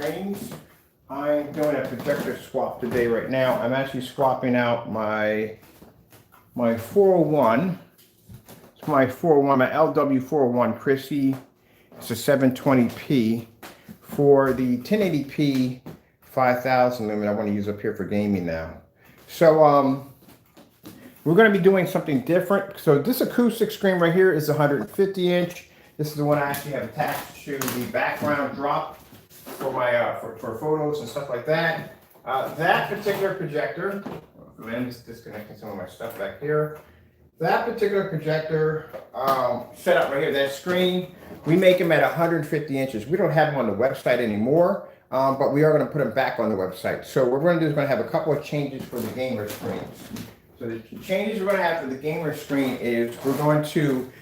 screens. I'm doing a projector swap today right now. I'm actually swapping out my 401. It's my 401, my LW401 Chrissy. It's a 720p for the 1080p 5000 lumen I want to use up here for gaming now. So we're going to be doing something different. So this acoustic screen right here is 150 inch. This is the one I actually have attached to the background drop for my for photos and stuff like that. That particular projector, I'm just disconnecting some of my stuff back here. That particular projector setup right here, that screen, we make them at 150 inches. We don't have them on the website anymore, but we are going to put them back on the website. So what we're going to do is going to have a couple of changes for the gamer screens. So the changes we're going to have for the gamer screen is we're going to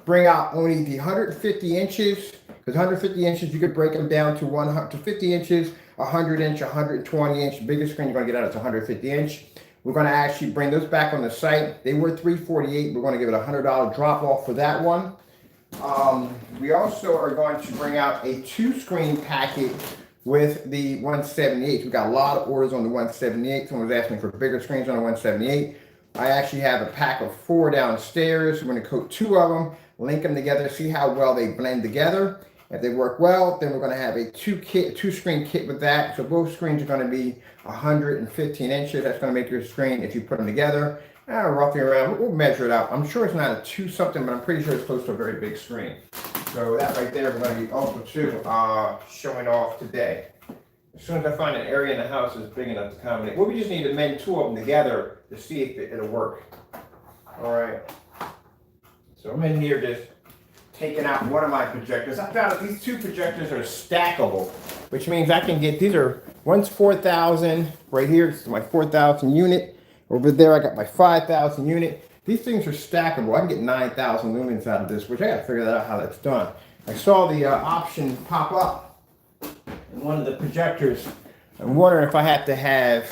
bring out only the 150 inches, because 150 inches, you could break them down to 50 inches, 100 inch, 120 inch. The biggest screen you're going to get out is 150 inch. We're going to actually bring those back on the site. They were $348. We're going to give it a $100 drop off for that one. We also are going to bring out a 2-screen package with the 178. We got a lot of orders on the 178. Someone was asking for bigger screens on the 178. I actually have a pack of 4 downstairs. We're going to coat 2 of them, link them together, see how well they blend together. If they work well, then we're going to have a 2-screen kit with that. So both screens are going to be 115 inches. That's going to make your screen, if you put them together, roughly around, we'll measure it out. I'm sure it's not a 2 something, but I'm pretty sure it's close to a very big screen. So that right there, we're going to be also too showing off today. As soon as I find an area in the house that's big enough to accommodate, well, we just need to mend 2 of them together to see if it'll work. All right. So I'm in here just taking out one of my projectors. I found that these 2 projectors are stackable, which means I can get, one's 4,000 right here. This is my 4,000 unit. Over there, I got my 5,000 unit. These things are stackable. I can get 9,000 lumens out of this, which I got to figure out how that's done. I saw the option pop up in one of the projectors. I'm wondering if I have to have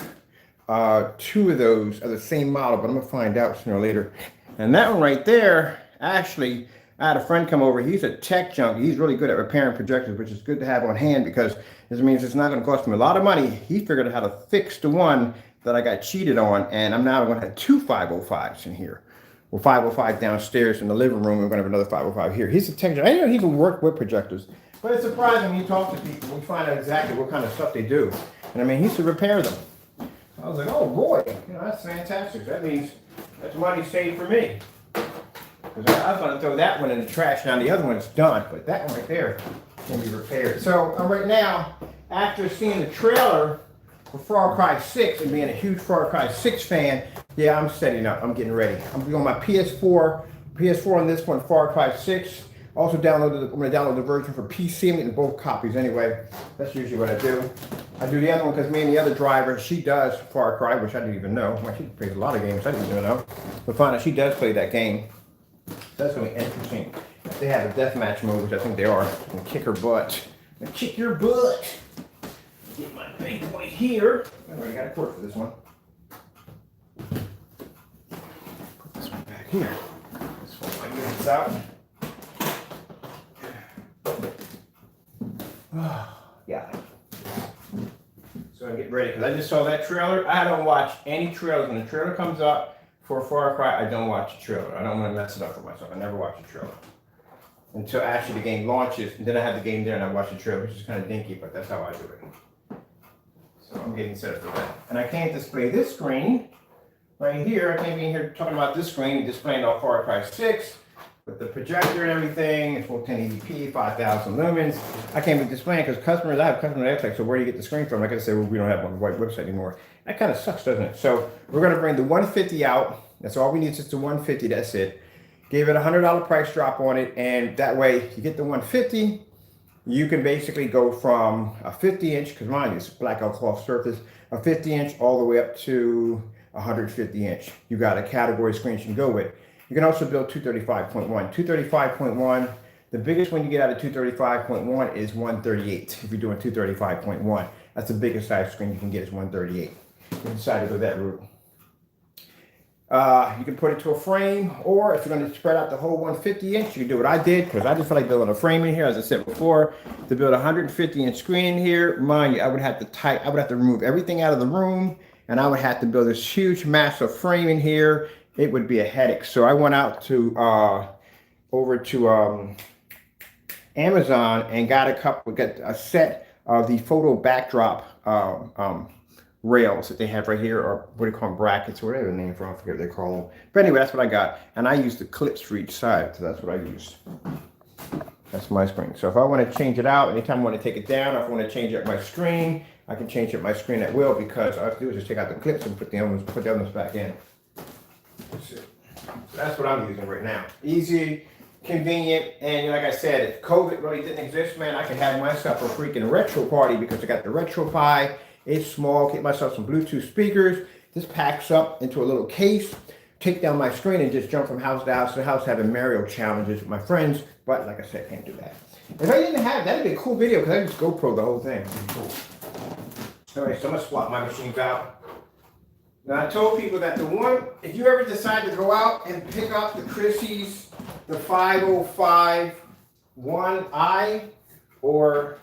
2 of those of the same model, but I'm going to find out sooner or later. And that one right there, actually, I had a friend come over. He's a tech junkie. He's really good at repairing projectors, which is good to have on hand because this means it's not going to cost me a lot of money. He figured out how to fix the one that I got cheated on, and I'm now going to have 2 505s in here. Well, 505 downstairs in the living room. We're going to have another 505 here. He's a tech junkie. I didn't know he can work with projectors, but it's surprising when you talk to people, we find out exactly what kind of stuff they do. And I mean, he used to repair them. I was like, oh boy, that's fantastic. That means that's money saved for me. Because I was going to throw that one in the trash. Now the other one's done, but that one right there can be repaired. So right now, after seeing the trailer for Far Cry 6 and being a huge Far Cry 6 fan, yeah, I'm setting up. I'm getting ready. I'm doing my PS4 on this one, Far Cry 6. Also I'm going to download the version for PC. I'm getting both copies anyway. That's usually what I do. I do the other one because me and the other driver, she does Far Cry, which I didn't even know. Well, she plays a lot of games I didn't even know. But find out she does play that game. That's going to be interesting. If they have a deathmatch mode, which I think they are, and kick her butt. And kick your butt. Get my big boy here. I already got a cord for this one. Put this one back here. Let's fold my units out. Yeah. So I get ready because I just saw that trailer. I don't watch any trailers. When the trailer comes up for Far Cry, I don't watch a trailer. I don't want to mess it up for myself. I never watch a trailer until actually the game launches, and then I have the game there and I watch the trailer, which is kind of dinky, but that's how I do it. So I'm getting set up for that. And I can't display this screen right here. I can't be in here talking about this screen and displaying all Far Cry 6 with the projector and everything. It's full 1080p, 5,000 lumens. I can't be displaying because I have customers that like, so where do you get the screen from? I gotta say, well, we don't have one white website anymore. That kind of sucks, doesn't it? So we're gonna bring the 150 out. That's all we need, is just the 150, that's it. Gave it a $100 price drop on it, and that way you get the 150, you can basically go from a 50 inch, because mine is blackout cloth surface, a 50 inch all the way up to 150 inch. You got a category screen you can go with. You can also build 235.1. 235.1, the biggest one you get out of 235.1 is 138. If you're doing 235.1, that's the biggest size screen you can get is 138. You decide to go that route. You can put it to a frame, or if you're going to spread out the whole 150-inch, you can do what I did, because I just feel like building a frame in here. As I said before, to build a 150-inch screen in here, mind you, I would have to remove everything out of the room, and I would have to build this huge, massive frame in here. It would be a headache. So I went out to over to Amazon and got a set of the photo backdrop rails that they have right here, or what do you call them, brackets, or whatever the name for, I forget what they call them. But anyway, that's what I got. And I used the clips for each side, so that's what I used. That's my screen. So if I want to change it out, anytime I want to take it down, or if I want to change up my screen, I can change up my screen at will, because all I have to do is just take out the clips and put the others back in. That's it. So that's what I'm using right now. Easy, convenient, and like I said, if COVID really didn't exist, man, I could have myself a freaking retro party, because I got the Retro Pi. It's small. Get myself some Bluetooth speakers. This packs up into a little case. Take down my screen and just jump from house to house having Mario challenges with my friends. But like I said, I can't do that. If I didn't have, that'd be a cool video, because I just GoPro the whole thing. Cool. All right, so I'm gonna swap my machines out. Now I told people that if you ever decide to go out and pick up the Chrissy's, the 505 1i, or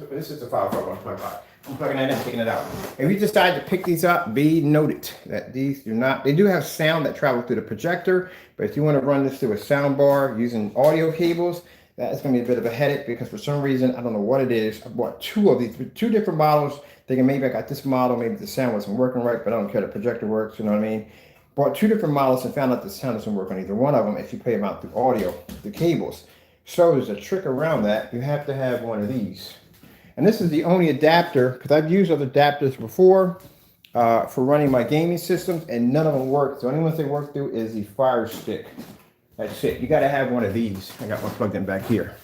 this is the 505 I'm plugging that in, taking it out. If you decide to pick these up, be noted that these they do have sound that travels through the projector, but if you want to run this through a sound bar using audio cables, that is going to be a bit of a headache, because for some reason, I don't know what it is, I bought two different models, thinking maybe I got this model, maybe the sound wasn't working right, but I don't care, the projector works, you know what I mean? Bought two different models and found out the sound doesn't work on either one of them if you play them out through audio, the cables. So there's a trick around that. You have to have one of these. And this is the only adapter, because I've used other adapters before for running my gaming systems, and none of them work. The only ones they work through is the Fire Stick. That's it. You got to have one of these. I got one plugged in back here.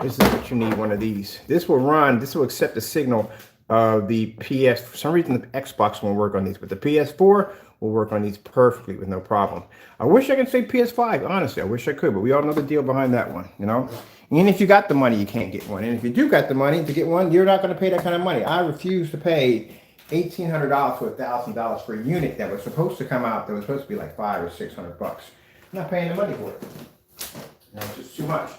This is what you need, one of these. This will accept the signal of the PS. For some reason, the Xbox won't work on these, but the PS4 will work on these perfectly with no problem. I wish I could say PS5, honestly. I wish I could, but we all know the deal behind that one, you know? And if you got the money, you can't get one. And if you do got the money to get one, you're not going to pay that kind of money. I refuse to pay $1,800 to $1,000 for a unit that was supposed to come out that was supposed to be like $500 or $600. I'm not paying the money for it. You know, it's just too much.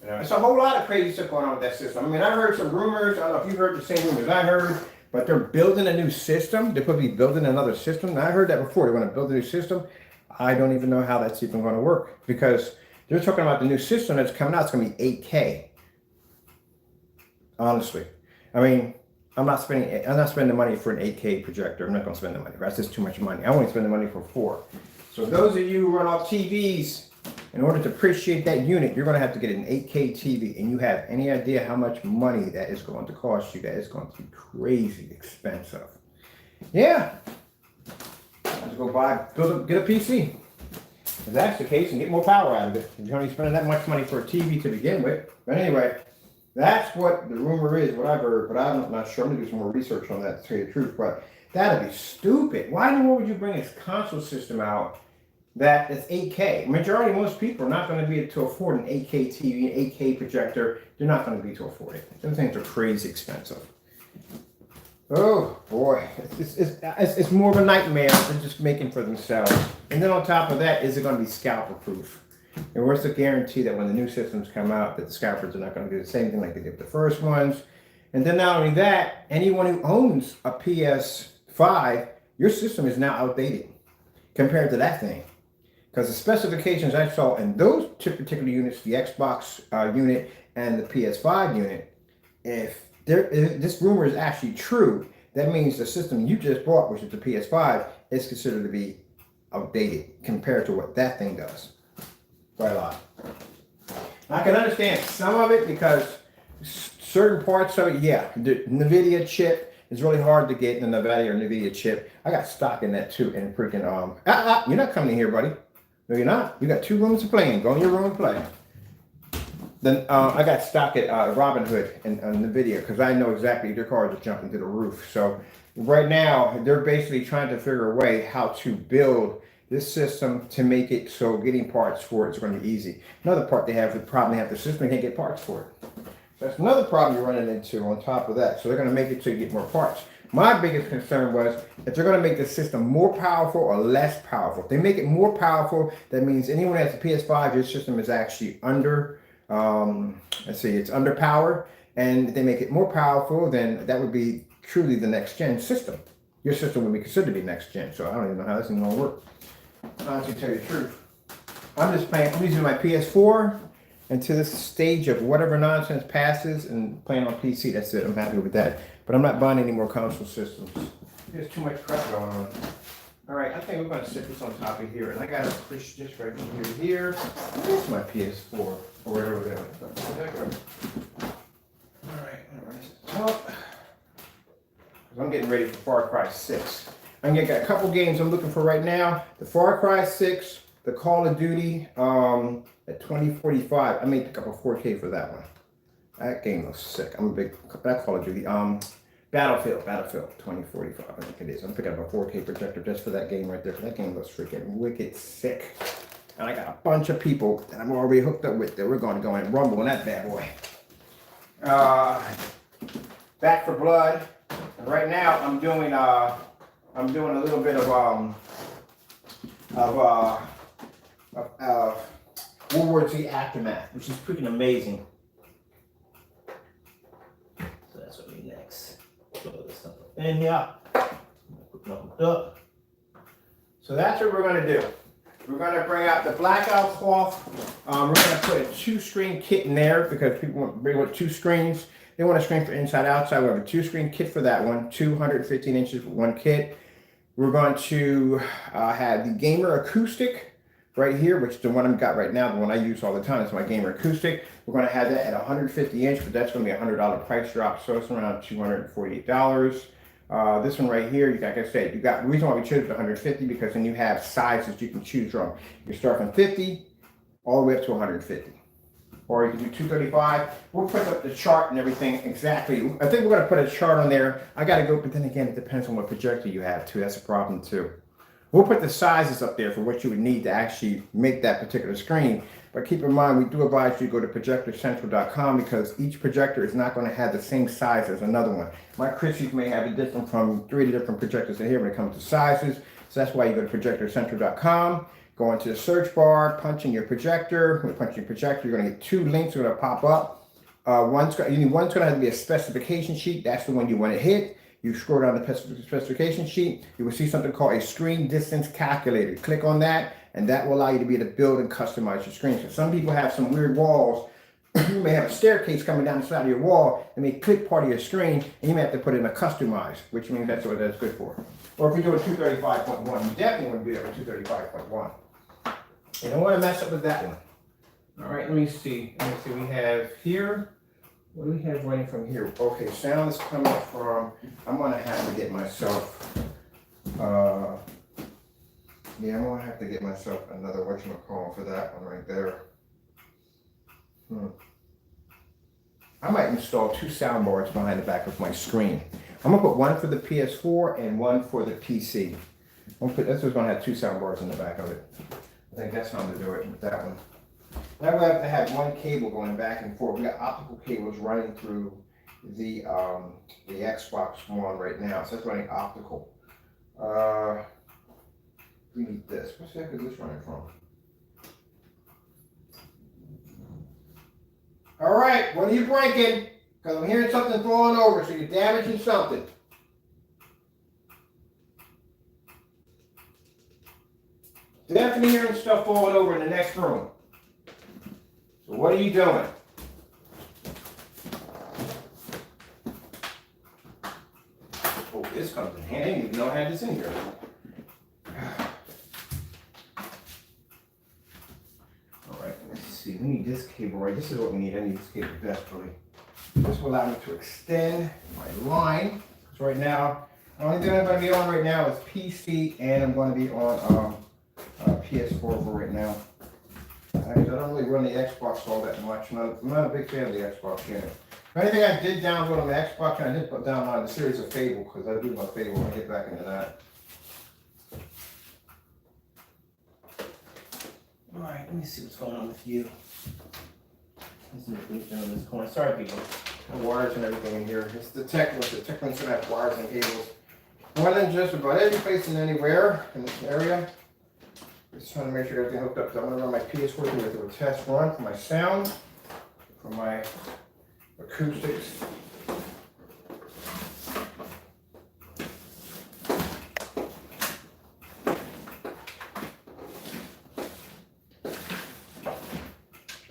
You know, it's a whole lot of crazy stuff going on with that system. I mean, I heard some rumors. I don't know if you heard the same rumors I heard, but they're building a new system. They're supposed to be building another system. Now, I heard that before. They want to build a new system. I don't even know how that's even going to work, because they're talking about the new system that's coming out. It's going to be 8K. Honestly, I mean, I'm not spending money for an 8K projector. I'm not going to spend the money. That's just too much money. I only spend the money for 4. So those of you who run off TVs, in order to appreciate that unit, you're going to have to get an 8K TV, and you have any idea how much money that is going to cost you? That is going to be crazy expensive. Yeah. Let's go get a PC. If that's the case, and get more power out of it. You're only spending that much money for a TV to begin with. But anyway, that's what the rumor is, what I've heard, but I'm not sure. I'm going to do some more research on that to tell you the truth. But that'd be stupid. Why in the world would you bring this console system out that is 8K? Most people are not going to be able to afford an 8K TV, an 8K projector. They're not going to be able to afford it. Those things are crazy expensive. Oh boy, it's more of a nightmare than just making for themselves. And then on top of that, is it going to be scalper proof? And where's the guarantee that when the new systems come out, that the scalpers are not going to do the same thing like they did with the first ones? And then not only that, anyone who owns a PS5, your system is now outdated compared to that thing. Because the specifications I saw in those two particular units, the Xbox unit and the PS5 unit, if this rumor is actually true, that means the system you just bought, which is the PS5, is considered to be outdated compared to what that thing does. Quite a lot. I can understand some of it, because certain parts of it, yeah, the NVIDIA chip is really hard to get, the NVIDIA chip. I got stock in that too, and freaking, you're not coming in here, buddy. No, you're not. You got 2 rooms to play in. Go in your room and play. Then I got stock at Robinhood and NVIDIA, because I know exactly their cars are jumping through the roof. So right now, they're basically trying to figure a way how to build this system to make it so getting parts for it is going to be easy. Another part the problem they have, the system, they can't get parts for it. That's another problem you're running into on top of that. So they're going to make it so you get more parts. My biggest concern was if they're going to make the system more powerful or less powerful. If they make it more powerful, that means anyone who has a PS5, your system is actually under, let's see, it's underpowered. And if they make it more powerful, then that would be truly the next gen system. Your system would be considered to be next gen. So I don't even know how this is going to work. Honestly, to tell you the truth. I'm using my PS4 until this stage of whatever nonsense passes and playing on PC. That's it. I'm happy with that. But I'm not buying any more console systems. There's too much crap going on. All right, I think we're going to set this on top of here. And I got to push this right from here. Where's my PS4? Or whatever that is. All right, I'm going to set the top. I'm getting ready for Far Cry 6. I got a couple games I'm looking for right now. The Far Cry 6, the Call of Duty at 2045. I may pick up a 4K for that one. That game looks sick. I'm a big, that Call of Duty. Battlefield 2045, I think it is. I'm picking up a 4K projector just for that game right there. That game looks freaking wicked sick. And I got a bunch of people that I'm already hooked up with that we're going to go and rumble on that bad boy. Back for Blood. And right now I'm doing a little bit of World War Z Aftermath, which is freaking amazing. So that's what we need next. Throw this stuff in here. Up. So that's what we're going to do. We're going to bring out the blackout cloth. We're going to put a 2-screen kit in there because people want 2 screens. They want a screen for inside outside. We have a 2-screen kit for that one, 215 inches for one kit. We're going to have the Gamer Acoustic right here, which is the one I've got right now, the one I use all the time. It's my Gamer Acoustic. We're going to have that at 150 inch, but that's going to be a $100 price drop, so it's around $248. This one right here, like I said, you got the reason why we chose the 150 because then you have sizes you can choose from. You can start from 50 all the way up to 150. Or you can do 235. We'll put up the chart and everything exactly. I think we're going to put a chart on there. I got to go, but then again, it depends on what projector you have too. That's a problem too. We'll put the sizes up there for what you would need to actually make that particular screen. But keep in mind, we do advise you to go to projectorcentral.com because each projector is not going to have the same size as another one. My Christie's may have it different from 3 different projectors in here when it comes to sizes. So that's why you go to projectorcentral.com. Go into the search bar, punch in your projector. When you punch in your projector, you're going to get 2 links that are going to pop up. One's going to have to be a specification sheet. That's the one you want to hit. You scroll down the specification sheet. You will see something called a screen distance calculator. Click on that, and that will allow you to be able to build and customize your screen. So some people have some weird walls. You may have a staircase coming down the side of your wall and may click part of your screen, and you may have to put in a customize, which means that's what that's good for. Or if you do a 235.1, you definitely want to be there with 235.1. You don't want to mess up with that one. All right, let me see. We have here. What do we have running from here? Okay, sound is coming from. I'm going to have to get myself. I'm going to have to get myself another whatchamacallit for that one right there. I might install 2 sound bars behind the back of my screen. I'm going to put one for the PS4 and one for the PC. This is going to have 2 sound bars in the back of it. I think that's how I'm going to do it with that one. Now we have to have one cable going back and forth. We got optical cables running through the Xbox One right now. So that's running optical. We need this. What the heck is this running from? All right, what are you breaking? Because I'm hearing something falling over, so you're damaging something. Definitely hearing stuff falling over in the next room. So what are you doing? Oh, this comes in handy. I didn't even know I had this in here. All right, let's see. We need this cable, right? This is what we need. I need this cable desperately. This will allow me to extend my line. So right now, the only thing I'm going to be on right now is PC, and I'm going to be on PS4 for right now. I don't really run the Xbox all that much. I'm not a big fan of the Xbox unit. The only thing I did download on the Xbox, and I did put download the series of Fable, because I do love Fable when I get back into that. Alright, let me see what's going on with you. This is the leaf in this corner. Sorry, people. The wires and everything in here. It's the Techlink. The Techlink's gonna have wires and cables. More than just about every place and anywhere in this area. Just trying to make sure everything hooked up. So I'm gonna run my PS4 through it. Do a test run for my sound, for my acoustics.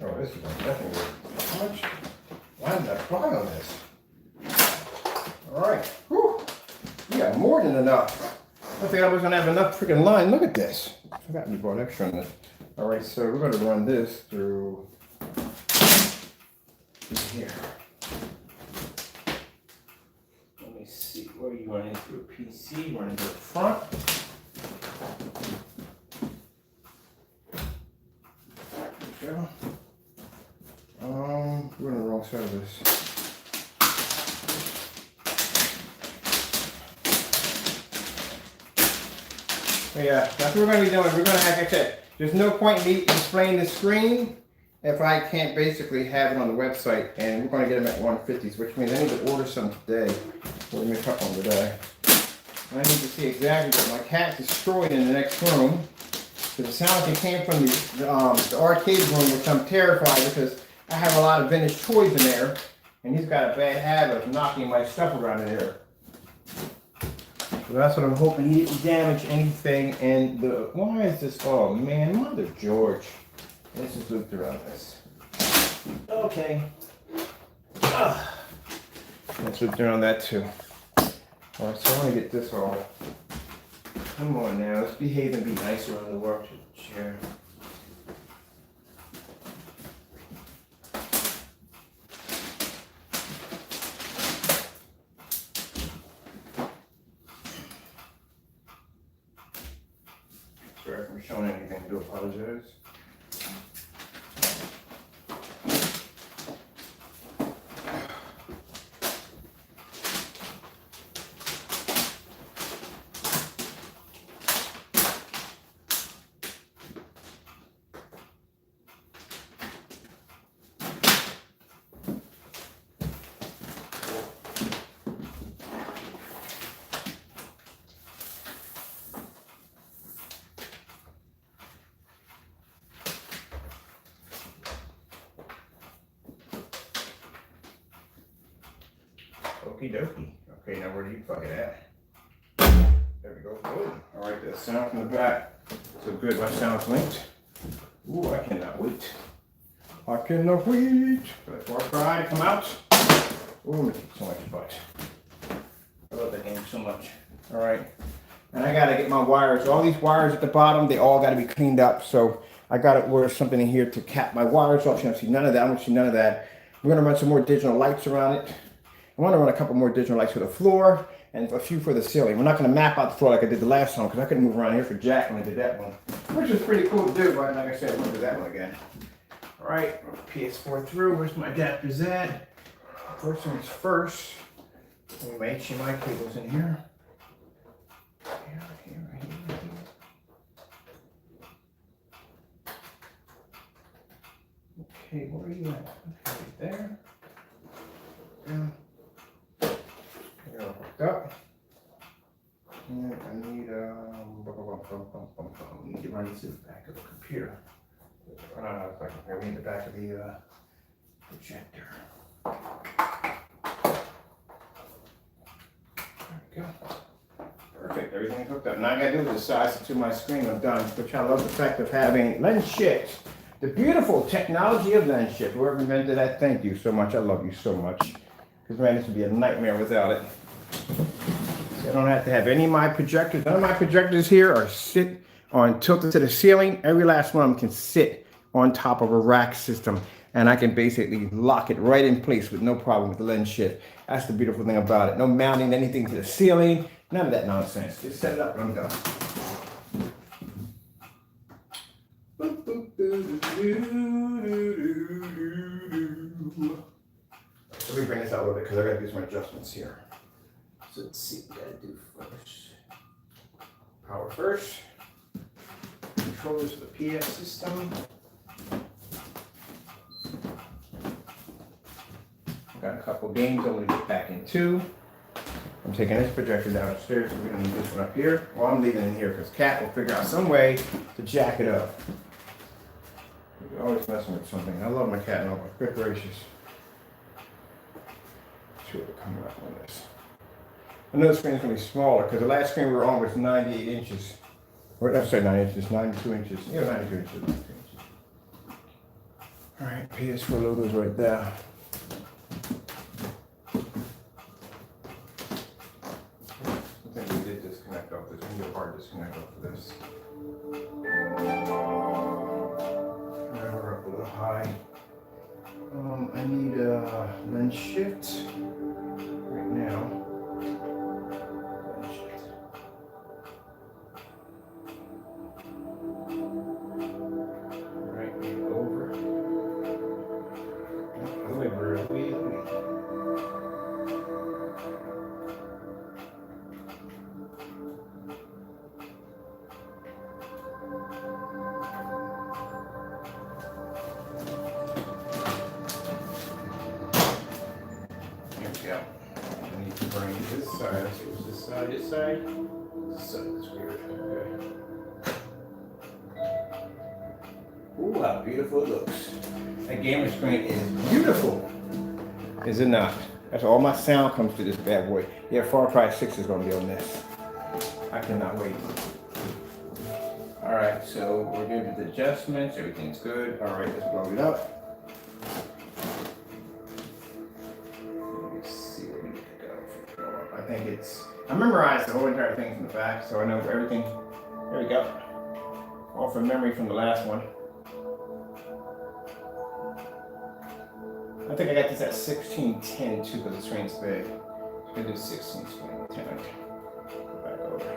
Oh, this is definitely how much? Why did I fly on this? All right. Whew. We got more than enough. I think I was gonna have enough freaking line. Look at this. I forgot we brought extra on this. All right, so we're gonna run this through here. Let me see. Where are you running through a PC? Running to the front. There we go. We're on the wrong side of this. But yeah, that's what we're going to be doing. We're going to have, like I said, there's no point in me displaying the screen if I can't basically have it on the website. And we're going to get them at 150s, which means I need to order some today. We're going to make up one today. I need to see exactly what my cat destroyed in the next room. Because it sounds like it came from the arcade room, which I'm terrified because I have a lot of vintage toys in there. And he's got a bad habit of knocking my stuff around in there. So that's what I'm hoping. He didn't damage anything. And the, why is this? Oh man, Mother George. This is looped around this. Okay. Let's loop around that too. Alright, so I want to get this all. Come on now, let's behave and be nice around the work chair. Sorry if I'm showing anything, I do apologize. Okie dokie. Okay, now where do you plug it at? There we go. Good. All right, the sound from the back. So good. My sound's linked. Ooh, I cannot wait. I cannot wait for that Far Cry to come out. Ooh, it kicks so much butt. I love that game so much. All right. And I gotta get my wires. All these wires at the bottom, they all gotta be cleaned up. So I gotta order something in here to cap my wires off. You don't see none of that. I don't see none of that. We're gonna run some more digital lights around it. I want to run a couple more digital lights for the floor and a few for the ceiling. We're not going to map out the floor like I did the last time because I couldn't move around here for Jack when I did that one, which is pretty cool to do, but like I said, I'm going to do that one again. All right, PS4 through. Where's my adapters at? First one's first. My HDMI cable's in here. Here. Okay, where are you at? Okay, there. Yeah. Up. And I need need to run this to the back of the computer. I need the back of the projector. There we go. Perfect. Everything's hooked up. Now I gotta do is the size to my screen. I'm done. Which I love the fact of having lens shifts. The beautiful technology of lens shift. Whoever invented that, thank you so much. I love you so much. Because man, this would be a nightmare without it. So I don't have to have any of my projectors. None of my projectors here are tilted to the ceiling. Every last one of them can sit on top of a rack system. And I can basically lock it right in place with no problem with the lens shift. That's the beautiful thing about it. No mounting anything to the ceiling. None of that nonsense. Just set it up and I'm done. Let me bring this out a little bit because I gotta do some adjustments here. So let's see what we gotta do first. Power first. Controllers for the PS system. Got a couple games I'm gonna get back into. I'm taking this projector downstairs, so we don't need this one up here. Well, I'm leaving it in here because Cat will figure out some way to jack it up. He's always messing with something. I love my cat and all, but good gracious. Let's see what we're coming up on this. I know the screen's gonna be smaller because the last screen we were on was 98 inches. What did I say, 9 inches? 92 inches. Yeah, 92 inches. 92 inches. All right, PS4 logo's right there. I think we did disconnect off this. We need a hard disconnect off of this. Now we're up a little high. I need a lens shift right now. Lens shift. Right, need over. Yeah. I need to bring this side. Let's see what's this side. This side. This side is weird. Okay. Ooh, how beautiful it looks. That gamer screen is beautiful. Is it not? That's all my sound comes to this bad boy. Yeah, Far Cry 6 is going to be on this. I cannot wait. Alright, so we're good with the adjustments. Everything's good. Alright, let's blow it up. I think it's, I memorized the whole entire thing from the back, so I know everything. There we go. All from memory from the last one. I think I got this at 1610 too, because the screen's big. So I do 1610. Go back over.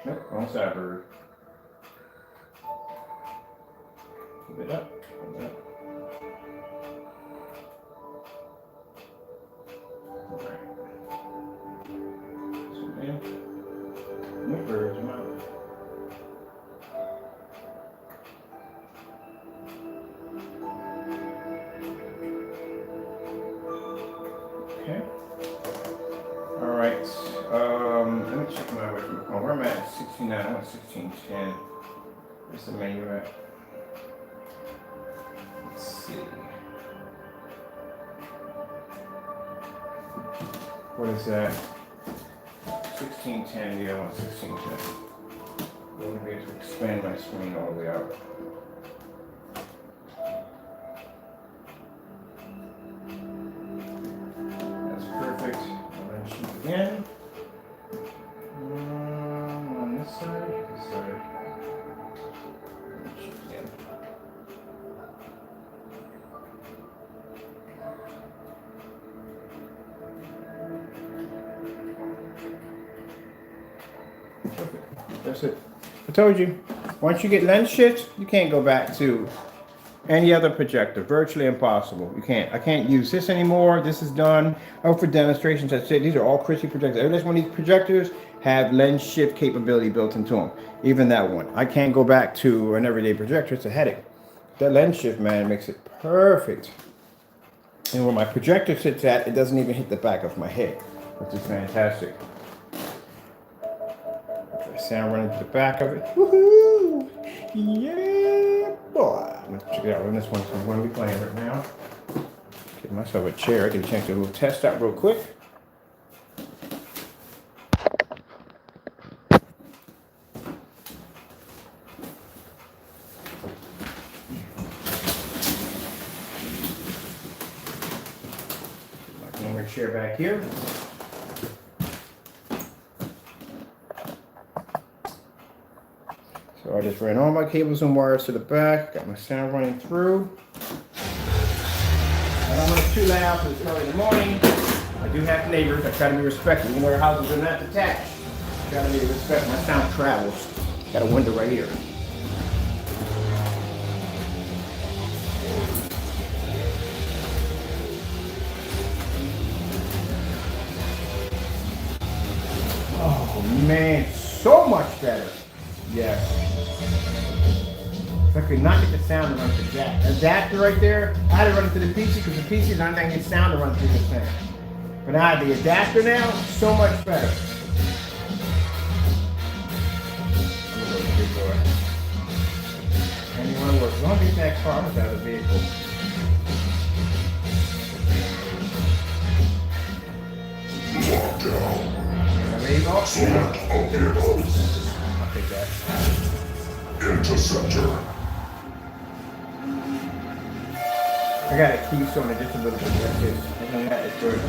Nope, wrong side, bird. Keep it up. Keep it up. Okay. All right. Let me check my way from the phone. Where am I at? 69. I want 1610. Where's the menu at? Let's see. What is that? 1610. Yeah, I want 1610. I'm going to be able to expand my screen all the way out. That's perfect. I'll then shoot again. On this side, this side. Shoot again. Perfect. That's it. I told you, once you get lens shift, you can't go back to any other projector. Virtually impossible. You can't. I can't use this anymore. This is done. Oh, for demonstrations, that's it. These are all Chrissy projectors. Every last one of these projectors have lens shift capability built into them. Even that one. I can't go back to an everyday projector. It's a headache. That lens shift, man, makes it perfect. And where my projector sits at, it doesn't even hit the back of my head, which is fantastic. Sound running to the back of it. Woohoo! Yeah, boy. Let's check it out on this one. So I'm going to be playing right now. Give myself a chair. I get a chance to do a little test out real quick. My camera chair back here. So I just ran all my cables and wires to the back, got my sound running through. I don't want it too loud because it's early in the morning. I do have neighbors, I try to be respectful. Even though our houses are not detached, I try to be respectful. My sound travels. Got a window right here. Oh man, so much better. Yes. So I could not get the sound to run through that. Adapter right there, I had to run it through the PC because the PC is not going to get sound to run through this thing. But I have the adapter now, so much better. I'm going to go to the big boy. And you want to work. As long as you get that car, I'm going to have a vehicle. Select objectives. I'll take that. Interceptor. I got a keystone in just a little bit. That's it. Other than that, it's good.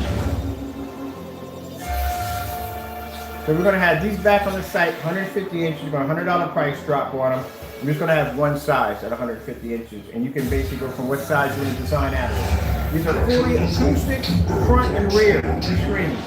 So we're going to have these back on the site, 150 inches. We're going to $100 price drop on them. I'm just going to have one size at 150 inches. And you can basically go from what size you want to design out of it. These are fully acoustic, front and rear screens.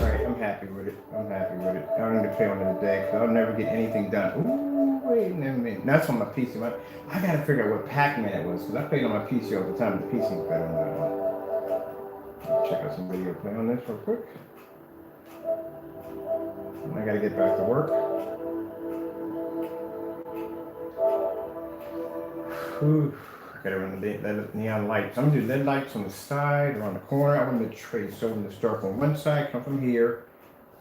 Alright, I'm happy with it. I'm happy with it. I don't need to play on it today because I'll never get anything done. Ooh, wait a minute. That's on my PC. I gotta figure out what Pac-Man it was because I played on my PC all the time. The PC is better on that one. Check out some video play on this real quick. And I gotta get back to work. Whew. I gotta run the neon lights. I'm gonna do LED lights on the side, around the corner. I want them to trace. So I'm gonna start from one side, come from here.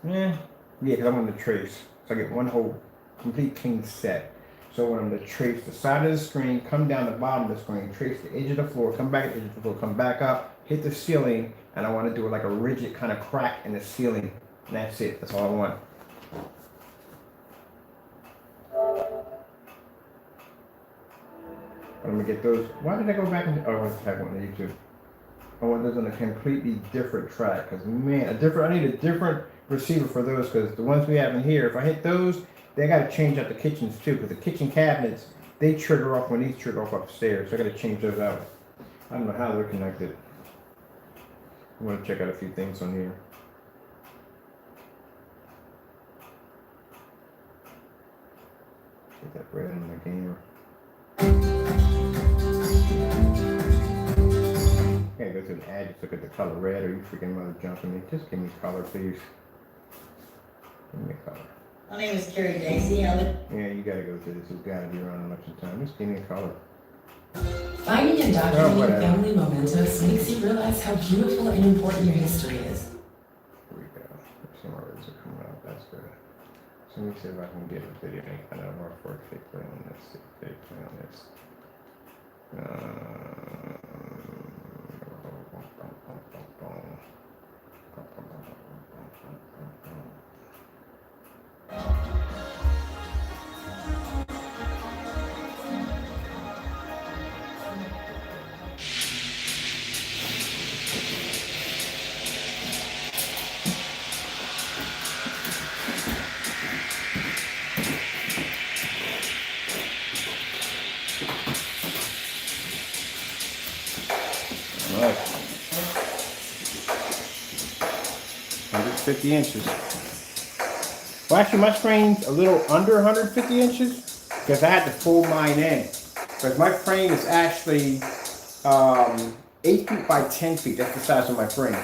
Yeah, because I want them to trace. So I get one whole complete clean set. So I want them to trace the side of the screen, come down the bottom of the screen, trace the edge of the floor, come back at the edge of the floor, come back up, hit the ceiling, and I want to do it like a rigid kind of crack in the ceiling. And that's it. That's all I want. I'm gonna get those. Why did I go back and? Oh, I want to have one on YouTube. I want those on a completely different track because man, I need a different receiver for those because the ones we have in here, if I hit those, they got to change out the kitchens too because the kitchen cabinets they trigger off when these trigger off upstairs. So I got to change those out. I don't know how they're connected. I want to check out a few things on here. Get that red on my gamer. Okay, go to the ad, just look at the color red, or you freaking mother jumping me. Just give me color, please. Give me a color. My name is Carrie Daisy. Yeah, you gotta go to this. It's gotta be around election time. Just give me a color. Finding and documenting family mementos makes you realize how beautiful and important your history is. Here we go. Some more words are coming out. That's good. So let me see if I can get a video kind of more for a fake play on this. Fake play on this. All right. 150 inches. Well, actually, my screen's a little under 150 inches because I had to fold mine in. Because my frame is actually 8 feet by 10 feet. That's the size of my frame.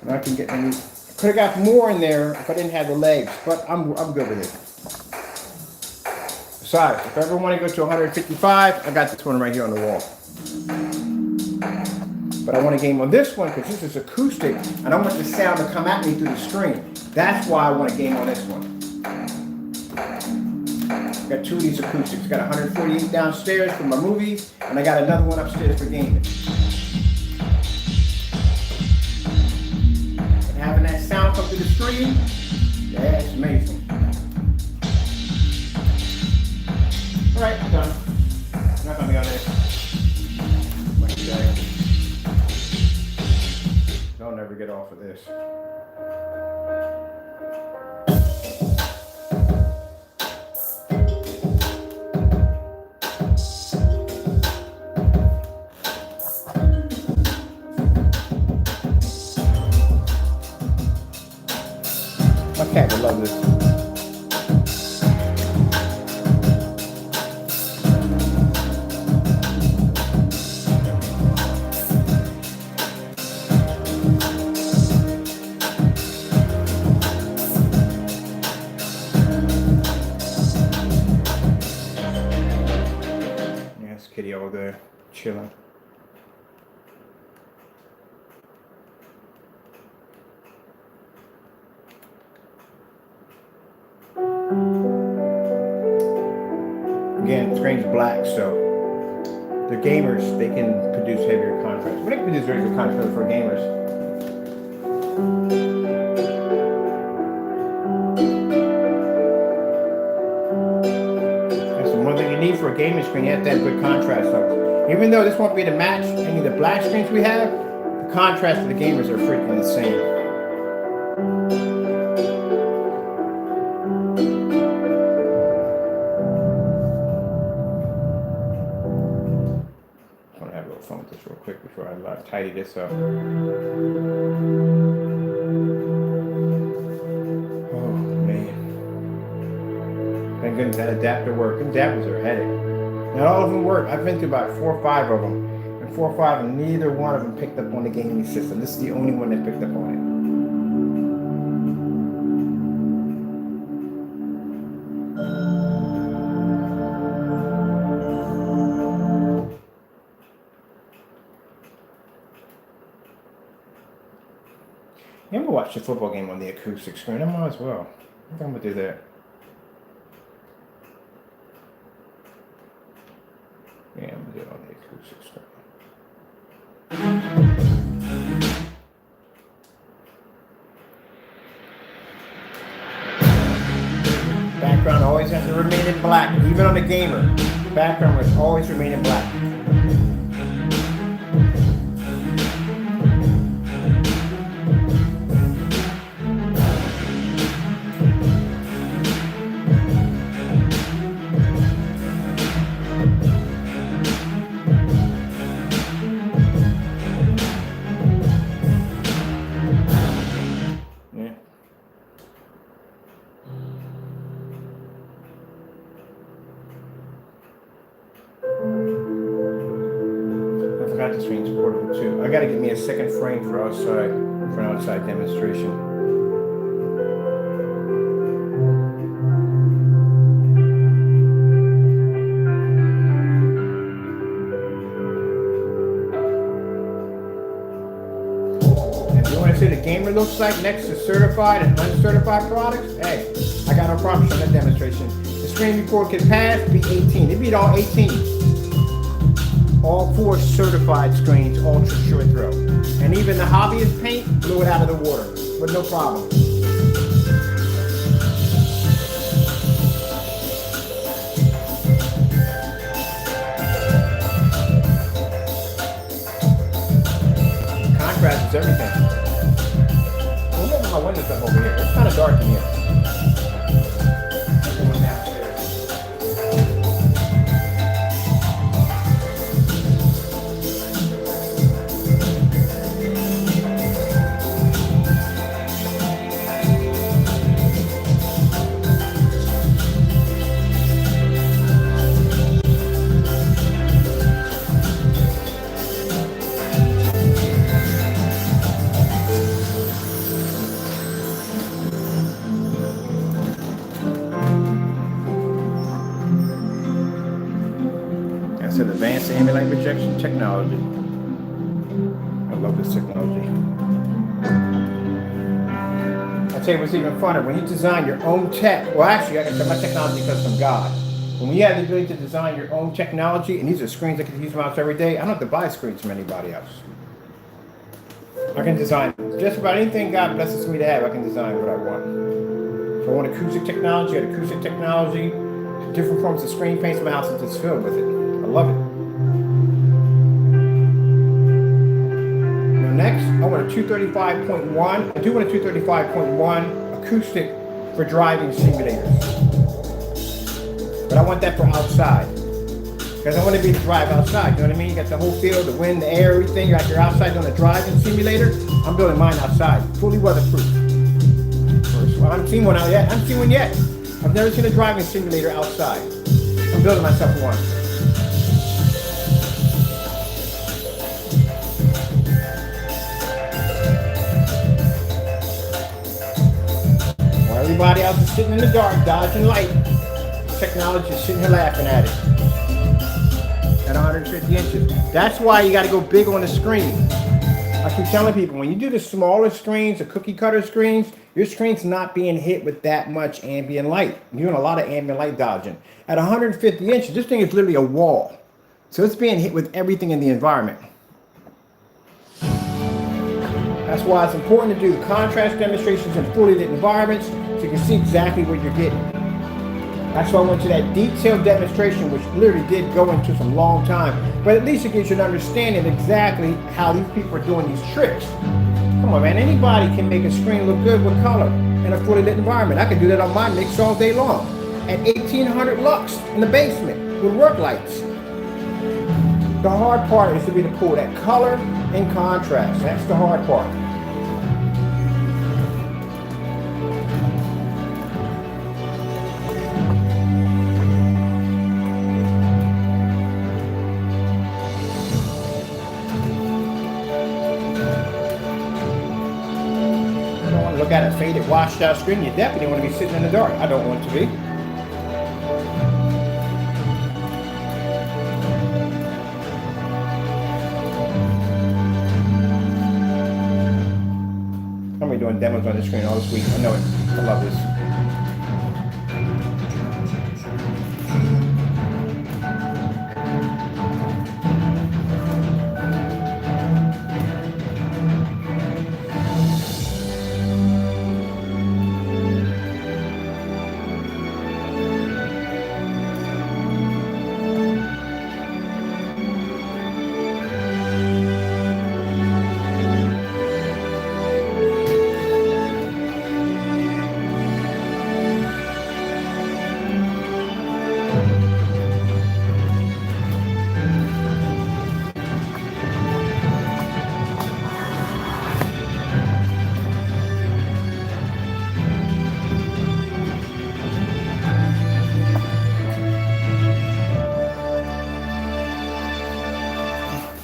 And I can get I could have got more in there if I didn't have the legs, but I'm good with it. Besides, if I ever want to go to 155, I got this one right here on the wall. but I want to game on this one because this is acoustic, and I want the sound to come at me through the screen. That's why I want to game on this one. Got two of these acoustics. Got 148 downstairs for my movies, and I got another one upstairs for gaming. And having that sound come through the screen, yeah, it's amazing. All right, I'm done. I'm not gonna be on this. Like today. I'll never get off of this. My cat would love this. Yes, kitty over there, chilling. Again, the screen's black, so the gamers, they can produce heavier contrast. But they can produce very good contrast for gamers. That's the one thing you need for a gaming screen. You have to have good contrast. So even though this won't be to match any of the black screens we have, the contrast for the gamers are freaking insane. Fun with this real quick before I tidy this up. Oh man. Thank goodness that adapter worked. Adapters are a headache. Not all of them work. I've been through about 4 or 5 of them. And 4 or 5 and neither one of them picked up on the gaming system. This is the only one that picked up on it. Yeah, I'm gonna watch the football game on the acoustic screen. I might as well. I think I'm gonna do that. Yeah, I'm gonna do it on the acoustic screen. Background always has to remain in black, even on the gamer. Background must always remain in black. This screen's portable too. I gotta get me a second frame for outside, for an outside demonstration. And if you want to see the gamer looks like next to certified and uncertified products, hey, I got no problem showing that demonstration. The screen record can pass, be 18. It beat all 18. All 4 certified screens, ultra short throw. And even the hobbyist paint blew it out of the water with no problem. Contrast is everything. Well, look at my windows up over here. It's kind of dark in here. Advanced ambient light projection technology. I love this technology. I'll tell you what's even funner. When you design your own tech, well, actually, like I said, my technology comes from God. When we have the ability to design your own technology, and these are screens I can use my house every day, I don't have to buy screens from anybody else. I can design just about anything God blesses me to have. I can design what I want. If I want acoustic technology, I got acoustic technology. Different forms of screen paints. My house is just filled with it. I love it. Now next, I want a 235.1. I do want a 235.1 acoustic for driving simulators. But I want that for outside. Because I want to be able to drive outside. You know what I mean? You got the whole field, the wind, the air, everything. You're outside doing a driving simulator. I'm building mine outside. Fully weatherproof. First, well, I haven't seen one out yet. I haven't seen one yet. I've never seen a driving simulator outside. I'm building myself one. While everybody else is sitting in the dark, dodging light, technology is sitting here laughing at it. At 150 inches. That's why you got to go big on the screen. I keep telling people, when you do the smaller screens, the cookie cutter screens, your screen's not being hit with that much ambient light. You're doing a lot of ambient light dodging. At 150 inches, this thing is literally a wall. So it's being hit with everything in the environment. That's why it's important to do the contrast demonstrations in fully lit environments so you can see exactly what you're getting. That's why I went to that detailed demonstration, which literally did go into some long time. But at least it gives you an understanding of exactly how these people are doing these tricks. Come on, man. Anybody can make a screen look good with color in a fully lit environment. I can do that on my mix all day long. At 1800 lux in the basement with work lights. The hard part is to be able to pull that color and contrast. That's the hard part. Look at a faded, washed out screen. You definitely want to be sitting in the dark. I don't want to be. I'm going to be doing demos on this screen all this week. I know it. I love this.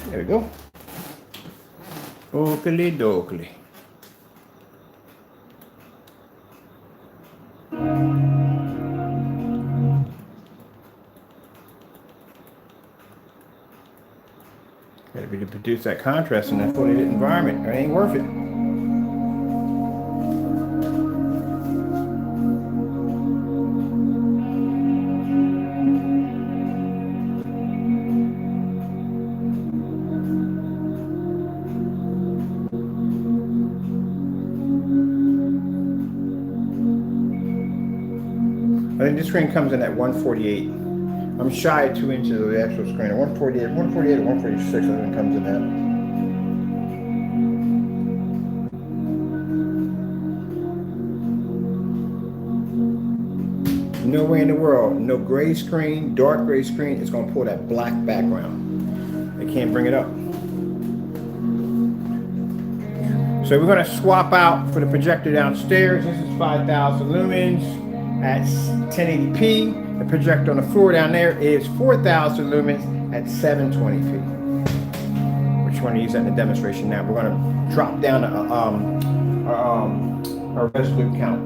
There we go. Oakley dokley. Gotta be to produce that contrast in that fully lit environment. It ain't worth it. I think this screen comes in at 148. I'm shy of 2 inches of the actual screen. At 148 or 146, I think it comes in that. No way in the world, no gray screen, dark gray screen is going to pull that black background. They can't bring it up. So we're going to swap out for the projector downstairs. This is 5,000 lumens. At 1080p. The projector on the floor down there is 4,000 lumens at 720p. We're just going to use that in the demonstration now. We're going to drop down our resolute count.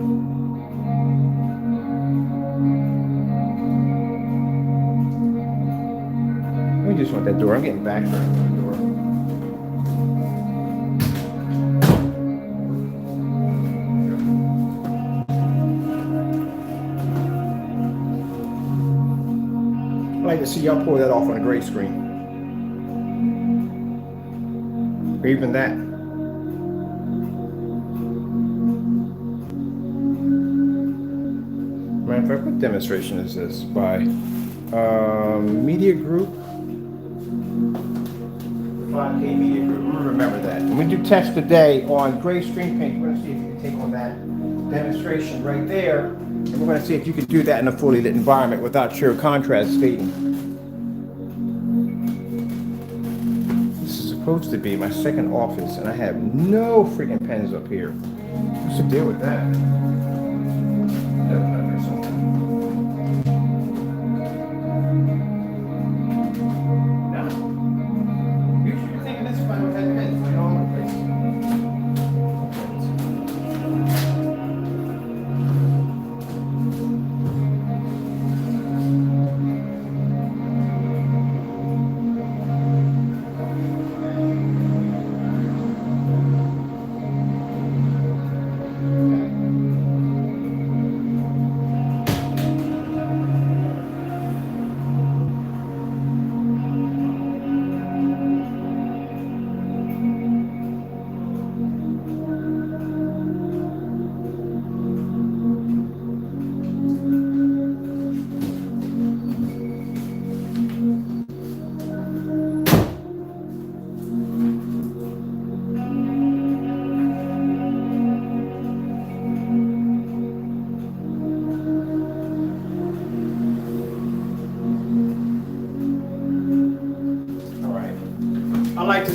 Let me just want that door. I'm getting back from the door. like to see y'all pull that off on a gray screen. Or even that. Matter of fact, what demonstration is this by Media Group? 5K Media Group. Remember that. When we do test today on gray screen paint, we're going to see if you can take on that demonstration right there, and we're going to see if you can do that in a fully lit environment without sheer contrast fading. This is supposed to be my second office, and I have no freaking pens up here. What's the deal with that?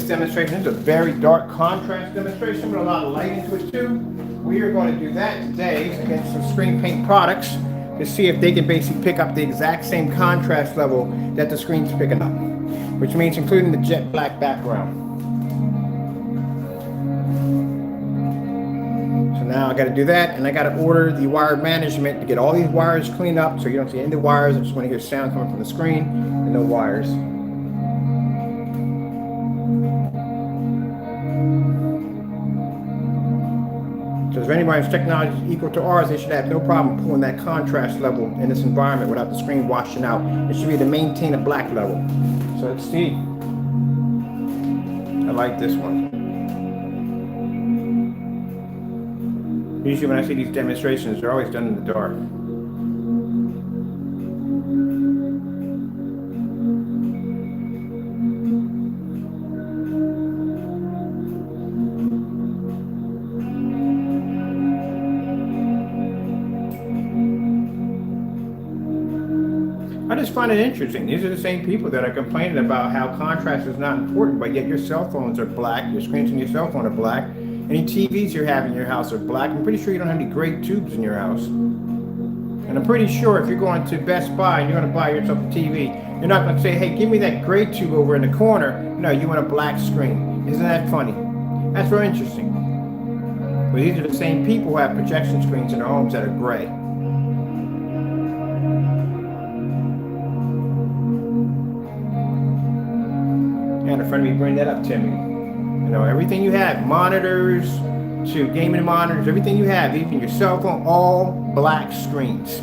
Demonstration. It's a very dark contrast demonstration with a lot of light into it too. We are going to do that today against some screen paint products to see if they can basically pick up the exact same contrast level that the screen's picking up, which means including the jet black background. So now I got to do that, and I got to order the wire management to get all these wires cleaned up so you don't see any of the wires. I just want to hear sound coming from the screen and no wires. So if anybody's technology is equal to ours, they should have no problem pulling that contrast level in this environment without the screen washing out. It should be to maintain a black level. So let's see. I like this one. Usually when I see these demonstrations, they're always done in the dark. I just find it interesting. These are the same people that are complaining about how contrast is not important, but yet your cell phones are black, your screens on your cell phone are black, any TVs you have in your house are black. I'm pretty sure you don't have any gray tubes in your house. And I'm pretty sure if you're going to Best Buy and you're going to buy yourself a TV, you're not going to say, hey, give me that gray tube over in the corner. No, you want a black screen. Isn't that funny? That's very interesting. But these are the same people who have projection screens in their homes that are gray. And a friend of me bring that up to me. You know, everything you have, monitors to gaming monitors, everything you have, even your cell phone, all black screens.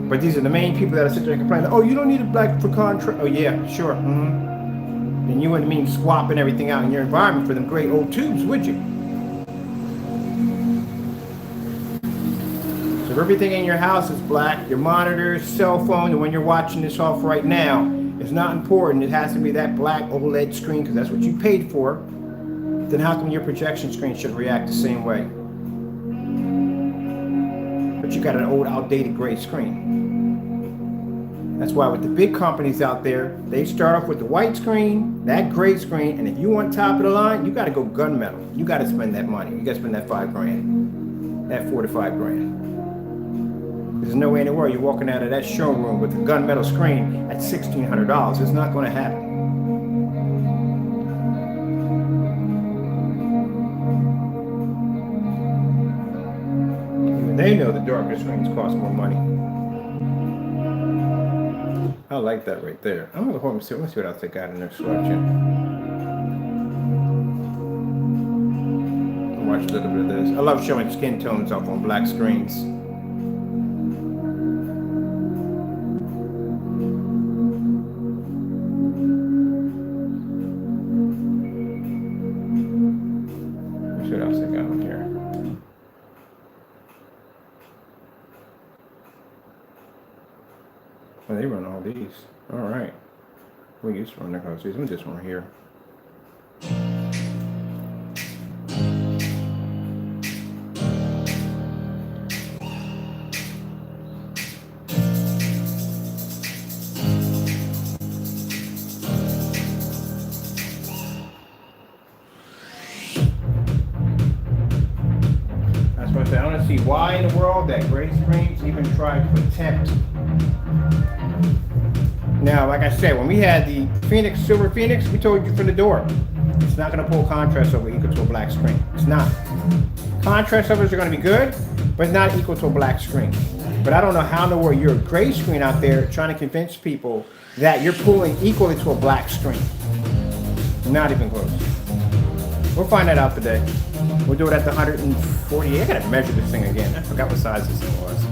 But these are the main people that are sitting there complaining, oh, you don't need a black for contrast. Oh yeah, sure. Then you wouldn't mean swapping everything out in your environment for them gray old tubes, would you? So if everything in your house is black, your monitors, cell phone, and when you're watching this off right now, it's not important. It has to be that black OLED screen because that's what you paid for. Then how come your projection screen should react the same way? But you got an old, outdated gray screen. That's why with the big companies out there, they start off with the white screen, that gray screen, and if you want top of the line, you got to go gunmetal. You got to spend that money. You got to spend that $5 grand, that $4 to $5 grand. There's no way in the world you're walking out of that showroom with a gunmetal screen at $1,600. It's not going to happen. Even they know the darker screens cost more money. I like that right there. I'm going to go home and see. Let's see what else they got in their selection. Watch a little bit of this. I love showing skin tones off on black screens. We use one. Let me this one here. I want to see why in the world that gray screens even tried to attempt. Now, like I said, when we had the Phoenix, Silver Phoenix, we told you from the door, it's not going to pull contrast over equal to a black screen. It's not. Contrast overs are going to be good, but not equal to a black screen. But I don't know how in the world you're a gray screen out there trying to convince people that you're pulling equally to a black screen. Not even close. We'll find that out today. We'll do it at the 148. I gotta measure this thing again. I forgot what size this thing was.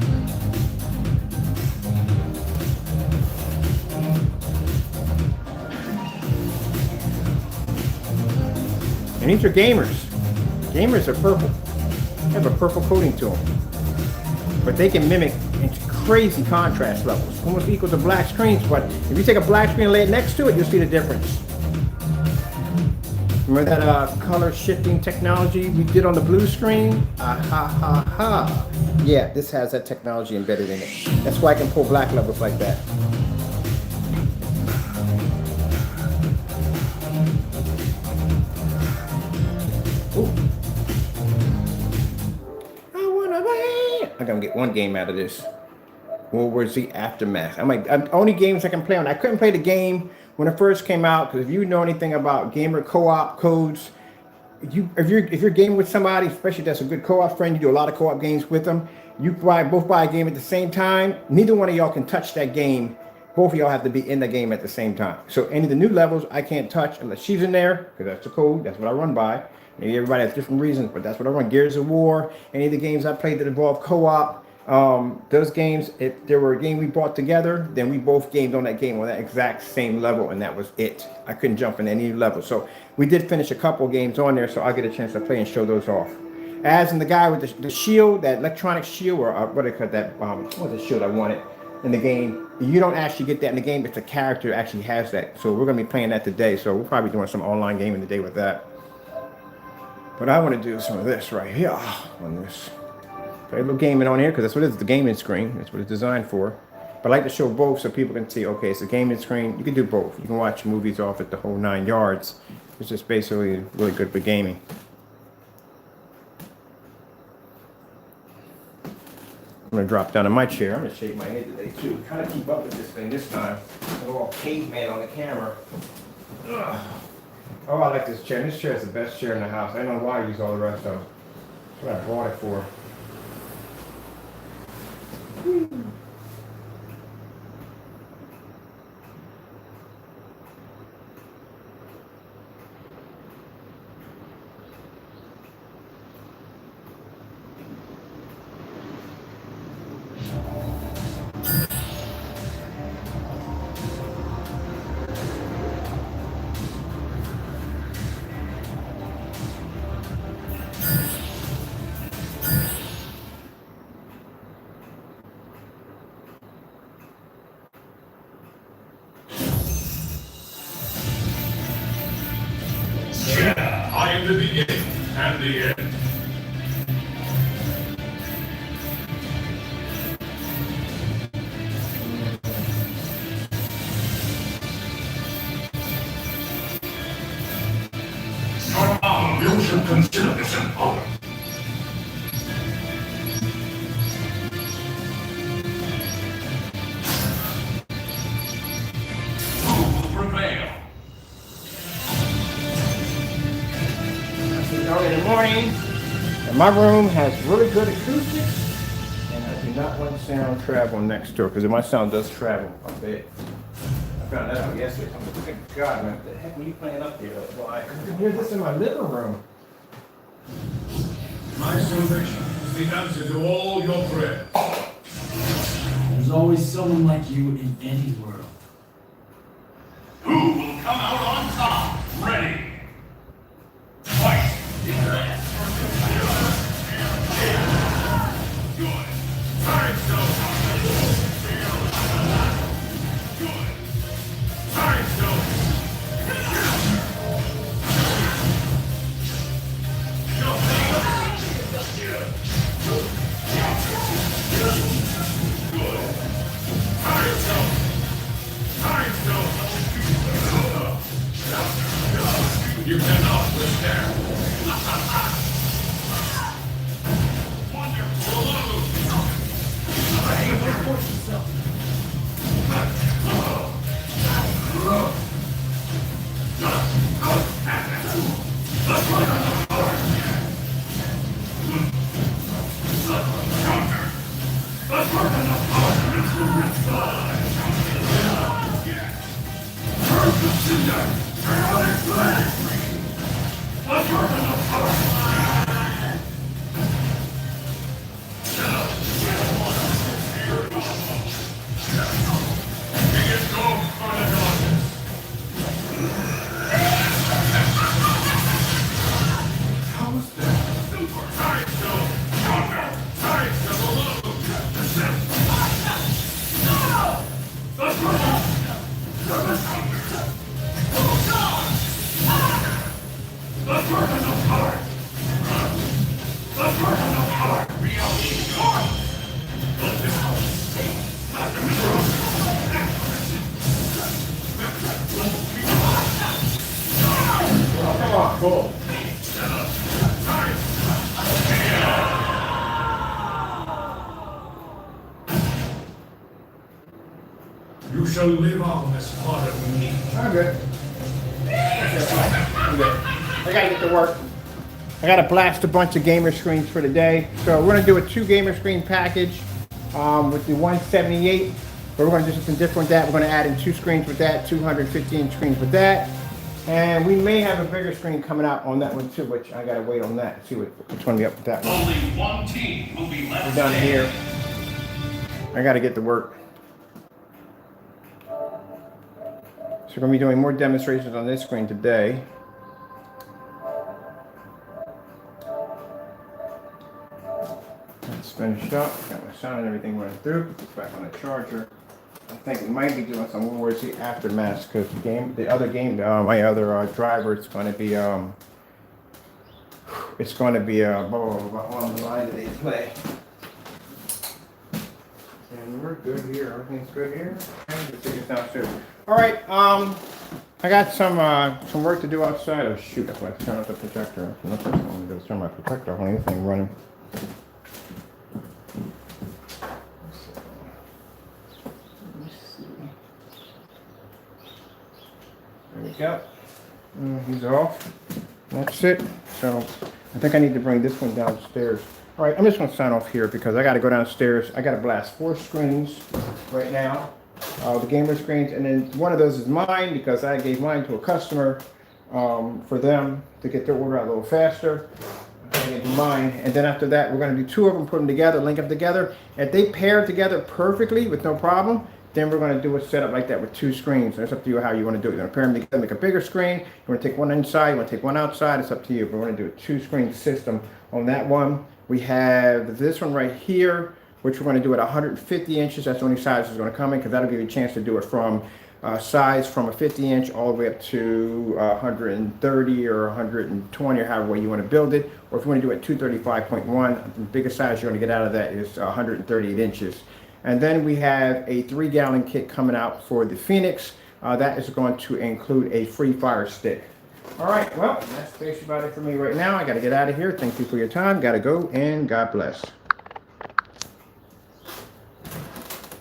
And these are gamers. Gamers are purple. They have a purple coating to them. But they can mimic crazy contrast levels. Almost equal to black screens, but if you take a black screen and lay it next to it, you'll see the difference. Remember that color shifting technology we did on the blue screen? Yeah, this has that technology embedded in it. That's why I can pull black levels like that. Ooh. I wanna wait. I'm gonna get one game out of this. World War Z Aftermath. I'm only games I can play on. I couldn't play the game when it first came out, because if you know anything about gamer co-op codes, if you're gaming with somebody, especially that's a good co-op friend, you do a lot of co-op games with them, you both buy a game at the same time, neither one of y'all can touch that game. Both of y'all have to be in the game at the same time. So any of the new levels I can't touch unless she's in there, because that's the code, that's what I run by. Maybe everybody has different reasons, but that's what I run. Gears of War, any of the games I played that involve co-op, those games, if there were a game we brought together, then we both gamed on that game on that exact same level, and that was it. I couldn't jump in any level. So we did finish a couple games on there, so I'll get a chance to play and show those off. As in the guy with the shield, that electronic shield, or what do they call that? What was the shield I wanted in the game? You don't actually get that in the game, it's the character that actually has that. So we're going to be playing that today, so we'll probably be doing some online gaming today with that. But I want to do some of this right here on this. Play a little gaming on here, because that's what it is, the gaming screen. That's what it's designed for. But I like to show both so people can see, okay, it's a gaming screen. You can do both. You can watch movies off at the whole 9 yards. It's just basically really good for gaming. I'm going to drop down in my chair. I'm going to shake my head today, too. Trying to keep up with this thing this time. I'm all caveman on the camera. Ugh. Oh, I like this chair. This chair is the best chair in the house. I don't know why I use all the rest of them. That's what I bought it for. I am the beginning and the end. You should consider this an honor. Who will prevail? Early in the morning, and my room has really good acoustics, and I do not want sound travel next door, because my sound does travel a bit. I found that out yesterday. I'm like, good God, man, what the heck were you playing up here? Why? I can hear this in my living room. My salvation is the answer to all your prayers. There's always someone like you in any world. Who will come out on top? Ready? Fight! Good. Time stone. Good. Time stone. Oh, cool. You shall live on as part of me. I'm good. I'm good. I gotta get to work. I gotta blast a bunch of gamer screens for the day. So we're gonna do a 2 gamer screen package with the 178. But we're gonna do something different with that. We're gonna add in 2 screens with that, 250-inch screens with that. And we may have a bigger screen coming out on that one too, which I gotta wait on that and see which one we up with that one. Only one team will be left. We're done here. I gotta get to work. So we're gonna be doing more demonstrations on this screen today. Let's finish up. Got my sound and everything running through. Put this back on the charger. I think we might be doing some World War Z aftermath because the other game, my other driver, it's going to be blah, blah, blah, blah, on the line that they play. And we're good here. Everything's good here. Okay, let's take it downstairs. All right. I got some work to do outside. Oh shoot! That's why I turn off the projector. The first thing I'm going to do is turn my projector off when anything running. There we go. He's off. That's it. So I think I need to bring this one downstairs. All right, I'm just going to sign off here because I got to go downstairs. I got to blast 4 screens right now, the gamer screens, and then one of those is mine because I gave mine to a customer for them to get their order out a little faster. I gave mine, and then after that, we're going to do 2 of them, put them together, link them together. If they pair together perfectly with no problem, then we're going to do a setup like that with 2 screens. It's up to you how you want to do it. You're going to pair them together, make a bigger screen. You want to take one inside, you want to take one outside. It's up to you. But we're going to do a 2-screen system on that one. We have this one right here, which we're going to do at 150 inches. That's the only size it's going to come in because that'll give you a chance to do it from size from a 50-inch all the way up to 130 or 120 or however way you want to build it. Or if you want to do it 235.1, the biggest size you're going to get out of that is 138 inches. And then we have a 3-gallon kit coming out for the Phoenix. That is going to include a free fire stick. All right, well, that's basically about it for me right now. I got to get out of here. Thank you for your time. Got to go, and God bless.